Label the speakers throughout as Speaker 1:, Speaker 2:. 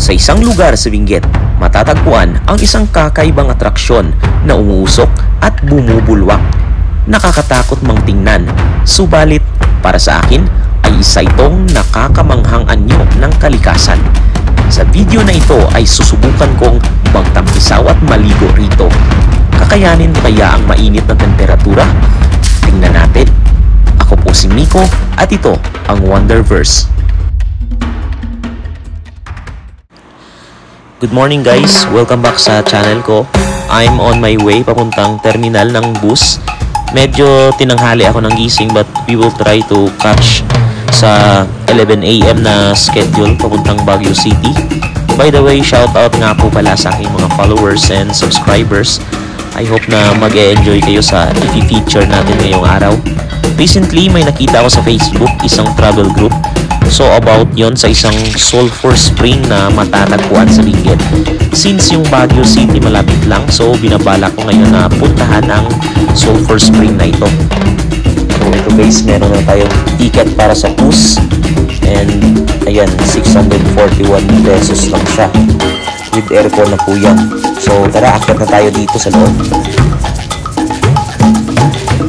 Speaker 1: Sa isang lugar sa Benguet, matatagpuan ang isang kakaibang atraksyon na umuusok at bumubulwak. Nakakatakot mang tingnan, subalit para sa akin ay isa itong nakakamanghang anyo ng kalikasan. Sa video na ito ay susubukan kong magtampisaw at maligo rito. Kakayanin mo kaya ang mainit na temperatura? Tingnan natin. Ako po si Miko at ito ang Wonderverse. Good morning guys! Welcome back sa channel ko. I'm on my way papuntang terminal ng bus. Medyo tinanghali ako ng gising but we will try to catch sa 11 AM na schedule papuntang Baguio City. By the way, shout out nga po pala sa aking mga followers and subscribers. I hope na mag-e-enjoy kayo sa i-feature natin ngayong araw. Recently, may nakita ako sa Facebook isang travel group. So about yon sa isang sulfur spring na matatagpuan sa Benguet. Since yung Baguio City malapit lang, so binabala ko ngayon na puntahan ang sulfur spring na ito. So ito guys, meron na tayong ticket para sa bus. And ayan, 641 pesos lang siya. With aircon na po yan. So tara, akit na tayo dito sa loob.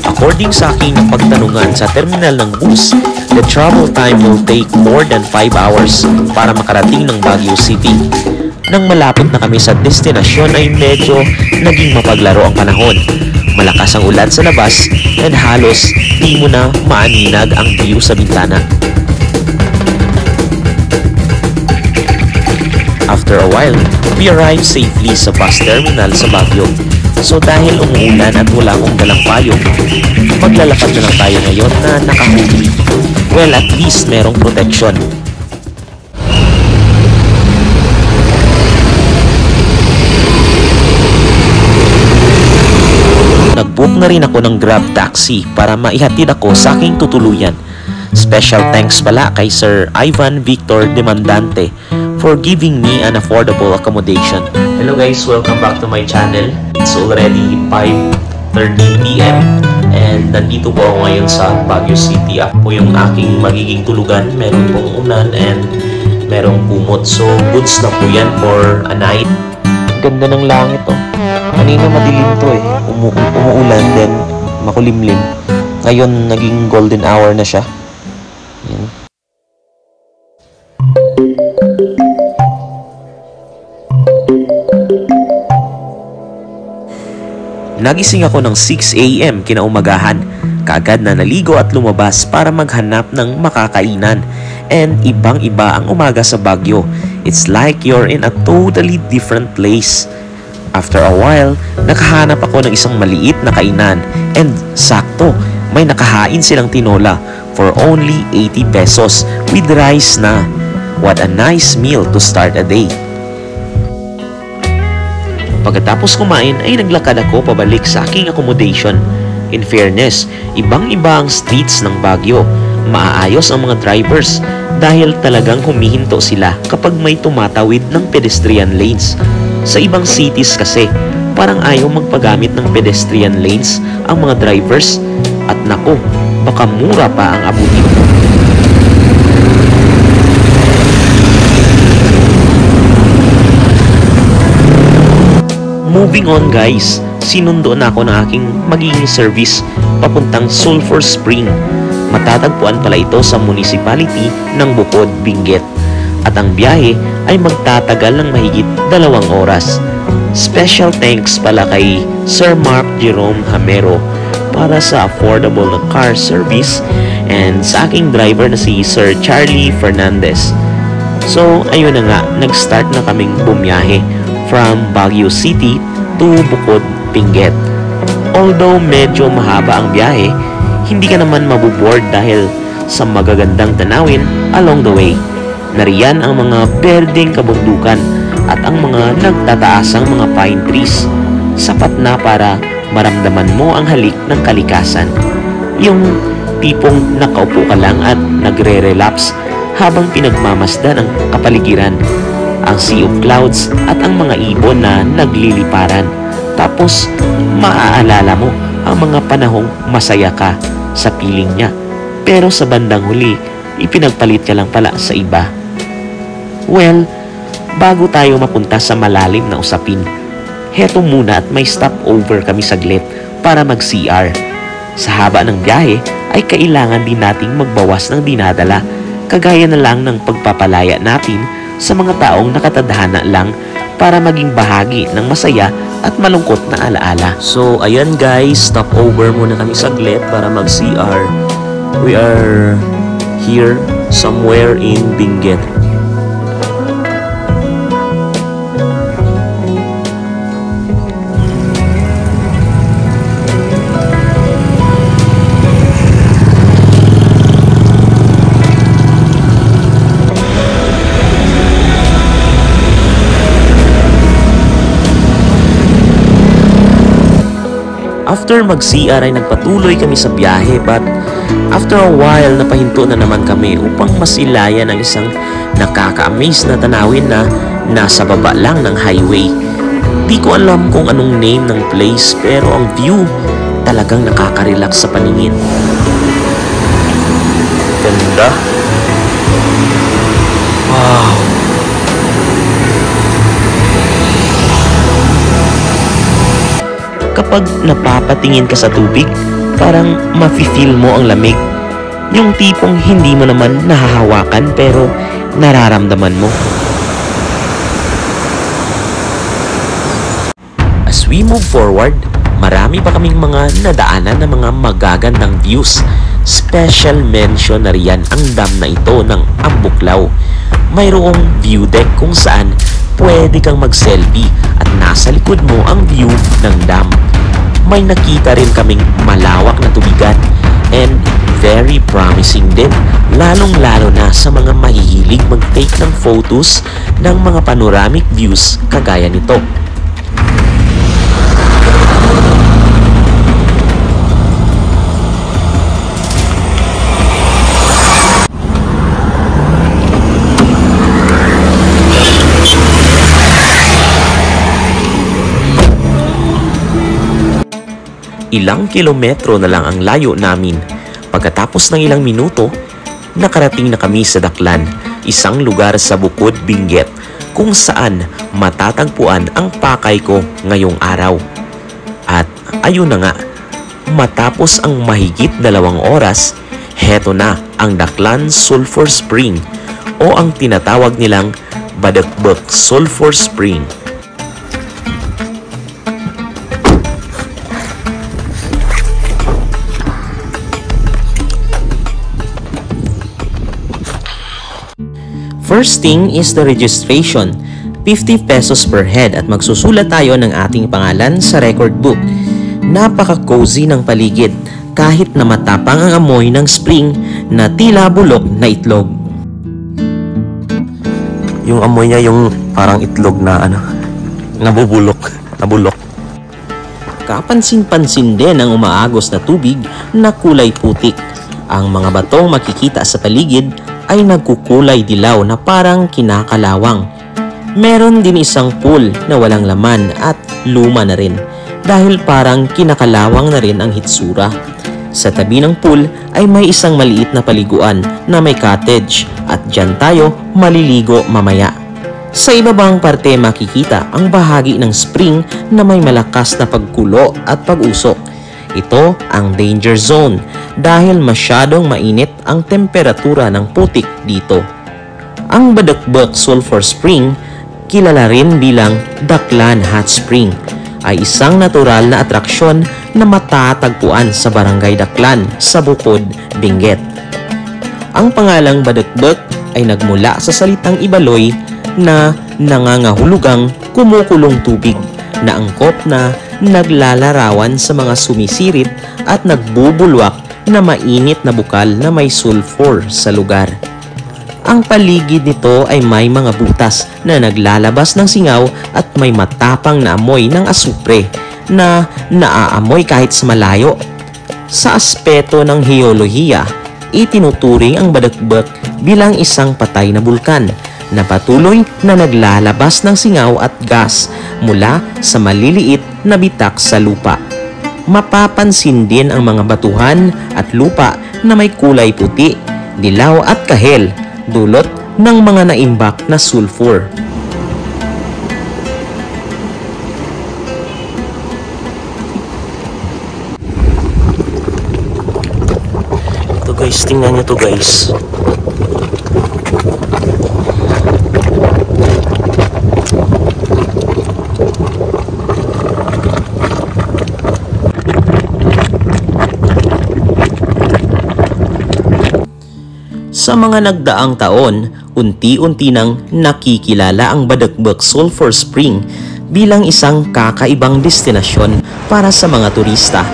Speaker 1: According sa aking pagtanungan sa terminal ng bus, the travel time will take more than 5 hours para makarating ng Baguio City. Nang malapit na kami sa destinasyon ay medyo naging mapaglaro ang panahon. Malakas ang ulan sa labas and halos di mo na maaninag ang view sa bintana. After a while, we arrived safely sa bus terminal sa Baguio. So dahil umuulan at wala akong dalang payong, maglalakad na lang tayo ngayon na nakahuli. Well, at least merong protection. Nag-book na rin ako ng Grab taxi para maihatid ako sa aking tutuluyan. Special thanks pala kay Sir Ivan Victor Demandante for giving me an affordable accommodation. Hello guys, welcome back to my channel. It's already 5:30 PM and nandito po ako ngayon sa Baguio City. Ako po yung aking magiging tulugan. Meron pong unan and merong kumot. So goods na po yan for a night. Ganda ng langit oh. Kanina madilim to eh. Umuulan then makulimlim. Ngayon naging golden hour na siya. Yan. Nagising ako ng 6 AM kinaumagahan. Kaagad na naligo at lumabas para maghanap ng makakainan. And ibang-iba ang umaga sa Baguio. It's like you're in a totally different place. After a while, nakahanap ako ng isang maliit na kainan. And sakto, may nakahain silang tinola for only 80 pesos with rice na. What a nice meal to start a day. Pagkatapos kumain ay naglakad ako pabalik sa aking accommodation. In fairness, ibang-iba ang streets ng Baguio. Maaayos ang mga drivers dahil talagang humihinto sila kapag may tumatawid ng pedestrian lanes. Sa ibang cities kasi, parang ayaw magpagamit ng pedestrian lanes ang mga drivers at nako, baka mura pa ang abutin mo. Moving on guys, sinundo na ako ng aking magiging service papuntang Sulphur Spring. Matatagpuan pala ito sa municipality ng Bukod, Benguet. At ang biyahe ay magtatagal ng mahigit 2 oras. Special thanks pala kay Sir Mark Jerome Hamero para sa affordable na car service and sa aking driver na si Sir Charlie Fernandez. So ayun na nga, nag-start na kaming bumiyahe from Baguio City to Bukod, Benguet. Although medyo mahaba ang biyahe, hindi ka naman mabuboard dahil sa magagandang tanawin along the way. Nariyan ang mga berdeng kabundukan at ang mga nagtataasang mga pine trees. Sapat na para maramdaman mo ang halik ng kalikasan. Yung tipong nakaupo ka lang at nagre-relapse habang pinagmamasdan ang kapaligiran, ang sea of clouds at ang mga ibon na nagliliparan. Tapos maaalala mo ang mga panahong masaya ka sa piling niya, pero sa bandang huli ipinagpalit ka lang pala sa iba. Well, bago tayo mapunta sa malalim na usapin. Heto muna at may stopover kami saglit para mag-CR. Sa haba ng biyahe ay kailangan din nating magbawas ng dinadala, kagaya na lang ng pagpapalaya natin sa mga taong nakatadhana lang para maging bahagi ng masaya at malungkot na alaala. So ayan guys, stopover muna kami saglit para mag-CR. We are here somewhere in Benguet. After mag-CR ay nagpatuloy kami sa biyahe, but after a while napahinto na naman kami upang masilayan ang isang nakaka-amaze na tanawin na nasa baba lang ng highway. Di ko alam kung anong name ng place, pero ang view talagang nakaka-relax sa paningin. Ganda. Wow. Kapag napapatingin ka sa tubig, parang mafe-feel mo ang lamig. Yung tipong hindi mo naman nahahawakan pero nararamdaman mo. As we move forward, marami pa kaming mga nadaanan ng mga magagandang views. Special mention na riyan ang dam na ito ng Ambuklaw. Mayroong view deck kung saan pwede kang mag-selfie at nasa likod mo ang view ng dam. May nakita rin kaming malawak na tubigan and very promising din, lalong-lalo na sa mga mahihilig mag-take ng photos ng mga panoramic views kagaya nito. Ilang kilometro na lang ang layo namin. Pagkatapos ng ilang minuto, nakarating na kami sa Daklan, isang lugar sa Bukod, Benguet, kung saan matatagpuan ang pakay ko ngayong araw. At ayun na nga, matapos ang mahigit 2 oras, heto na ang Daklan Sulphur Spring o ang tinatawag nilang Badakbak Sulphur Spring. First thing is the registration, 50 pesos per head at magsusulat tayo ng ating pangalan sa record book. Napaka-cozy ng paligid kahit na matapang ang amoy ng spring na tila bulok na itlog. Yung amoy niya yung parang itlog na nabubulok, nabulok. Kapansin-pansin din ang umaagos na tubig na kulay putik. Ang mga batong makikita sa paligid ay nagkukulay dilaw na parang kinakalawang. Meron din isang pool na walang laman at luma na rin dahil parang kinakalawang na rin ang hitsura. Sa tabi ng pool ay may isang maliit na paliguan na may cottage at dyan tayo maliligo mamaya. Sa ibabang parte makikita ang bahagi ng spring na may malakas na pagkulo at pag-usok. Ito ang danger zone dahil masyadong mainit ang temperatura ng putik dito. Ang Badakbak Sulphur Spring, kilala rin bilang Daklan Hot Spring, ay isang natural na atraksyon na matatagpuan sa Barangay Daklan sa Bukod, Benguet. Ang pangalang Badakbak ay nagmula sa salitang Ibaloy na nangangahulugang kumukulong tubig na angkop na naglalarawan sa mga sumisirit at nagbubulwak na mainit na bukal na may sulfur sa lugar. Ang paligid nito ay may mga butas na naglalabas ng singaw at may matapang na amoy ng asupre na naaamoy kahit sa malayo. Sa aspeto ng heolohiya, itinuturing ang Badakbak bilang isang patay na bulkan na patuloy na naglalabas ng singaw at gas mula sa maliliit na bitak sa lupa. Mapapansin din ang mga batuhan at lupa na may kulay puti, dilaw at kahel, dulot ng mga naimbak na sulfur. guys, tingnan nyo to guys. Sa mga nagdaang taon, unti-unti nang nakikilala ang Badagbek Sulphur Spring bilang isang kakaibang destinasyon para sa mga turista,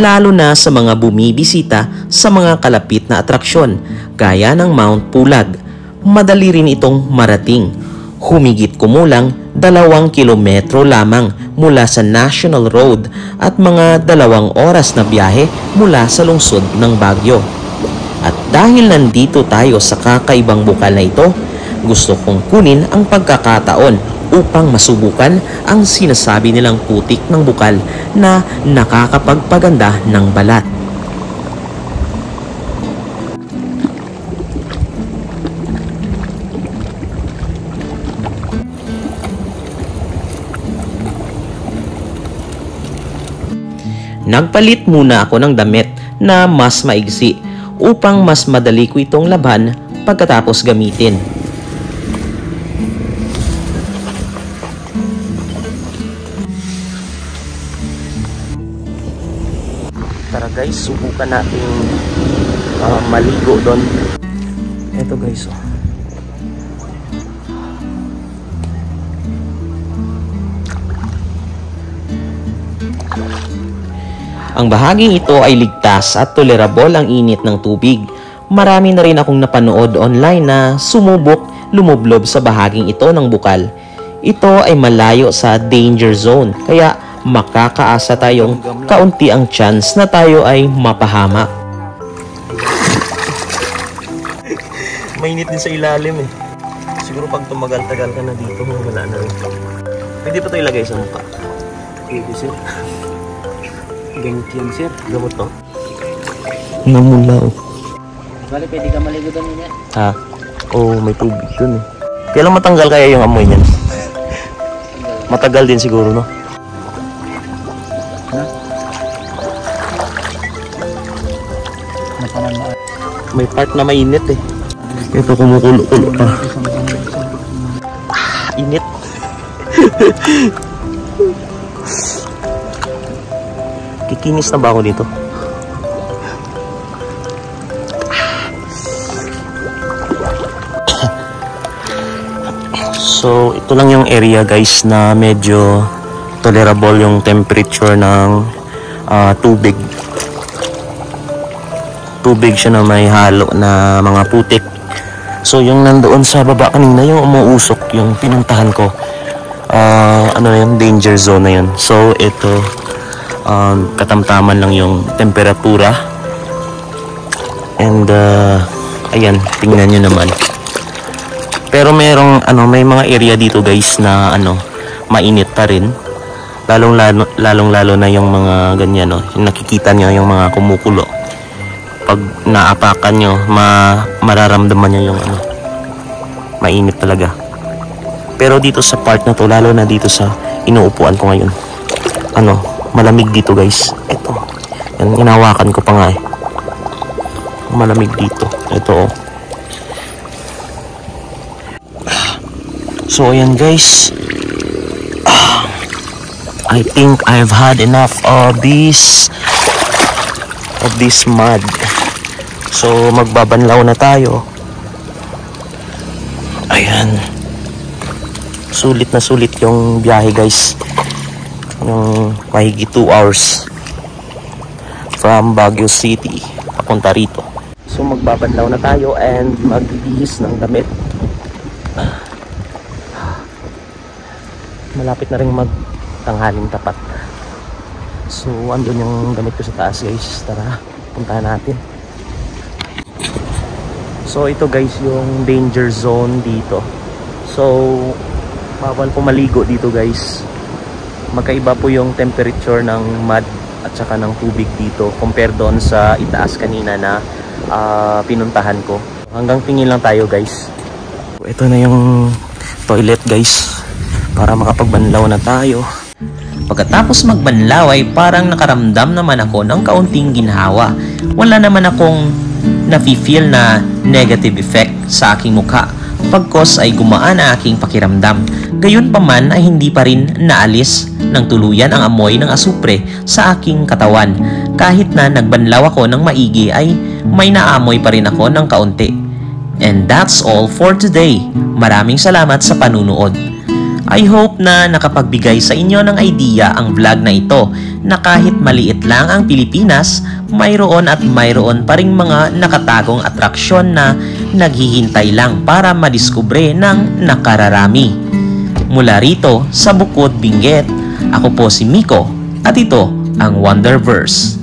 Speaker 1: lalo na sa mga bumibisita sa mga kalapit na atraksyon gaya ng Mount Pulag. Madali rin itong marating. Humigit kumulang 2 kilometro lamang mula sa National Road at mga 2 oras na biyahe mula sa lungsod ng Baguio. At dahil nandito tayo sa kakaibang bukal na ito, gusto kong kunin ang pagkakataon upang masubukan ang sinasabi nilang putik ng bukal na nakakapagpaganda ng balat. Nagpalit muna ako ng damit na mas maigsi upang mas madali ko itong laban pagkatapos gamitin. Tara guys, subukan natin maligo doon. Ito guys, oh. Ang bahaging ito ay ligtas at tolerable ang init ng tubig. Marami na rin akong napanood online na sumubok lumublob sa bahaging ito ng bukal. Ito ay malayo sa danger zone, kaya makakaasa tayong kaunti ang chance na tayo ay mapahamak. Mainit din sa ilalim eh. Siguro pag tumagal-tagal ka na dito, wala na rin. Pwede pa ito ilagay sa mukha. Pwede sir. Gamot yan sir. Gamot to? Namulaw.
Speaker 2: Bali, pwede ka maligo doon niya.
Speaker 1: Ha? Oo, may tubig dun eh. Kailan matanggal kaya yung amoy niyan? Matagal din siguro, no?
Speaker 2: Ha?
Speaker 1: May part na mainit eh. Ito kumukulo-kulo pa. Init. Kikinis na ba ako dito? So, ito lang yung area guys na medyo tolerable yung temperature ng tubig. Tubig siya na may halo na mga putik. So, yung nandoon sa baba kanina, yung umuusok, yung pinuntahan ko, ano yun, danger zone na yun. So, ito, katamtaman lang yung temperatura. And, ayan, tingnan nyo naman. Pero merong may mga area dito guys na mainit pa rin. Lalong-lalo na yung mga ganyan, no. Yung nakikita niyo yung mga kumukulo. Pag naapakan nyo, mararamdaman nyo yung mainit talaga. Pero dito sa part na to, lalo na dito sa inuupuan ko ngayon, malamig dito guys. Ito, yan, hinawakan ko pa nga eh. Malamig dito. Ito oh. So ayan guys, I think I've had enough of this mud. So magbabanlaw na tayo. Ayan, sulit na sulit yung biyahe guys, yung mahigit 2 hours from Baguio City papunta rito. So magbabanlaw na tayo and magbibihis ng damit. Malapit na rin magtanghaling tapat. So andun yung damit ko sa taas guys. Tara, puntahan natin. So ito guys yung danger zone dito. So bawal po maligo dito guys. Magkaiba po yung temperature ng mud at saka ng tubig dito compare doon sa itaas kanina na pinuntahan ko. Hanggang tingin lang tayo guys. Ito na yung toilet guys, para makapagbanlaw na tayo. Pagkatapos magbanlaw ay parang nakaramdam naman ako ng kaunting ginhawa. Wala naman akong nafe-feel na negative effect sa aking mukha. Pagkos ay gumaan ang aking pakiramdam. Gayunpaman ay hindi pa rin naalis ng tuluyan ang amoy ng asupre sa aking katawan. Kahit na nagbanlaw ako ng maigi ay may naamoy pa rin ako ng kaunti. And that's all for today. Maraming salamat sa panunood. I hope na nakapagbigay sa inyo ng idea ang vlog na ito na kahit maliit lang ang Pilipinas, mayroon at mayroon pa ring mga nakatagong atraksyon na naghihintay lang para madiskubre ng nakararami. Mula rito sa Bukod Benguet, ako po si Miko at ito ang Wonderverse.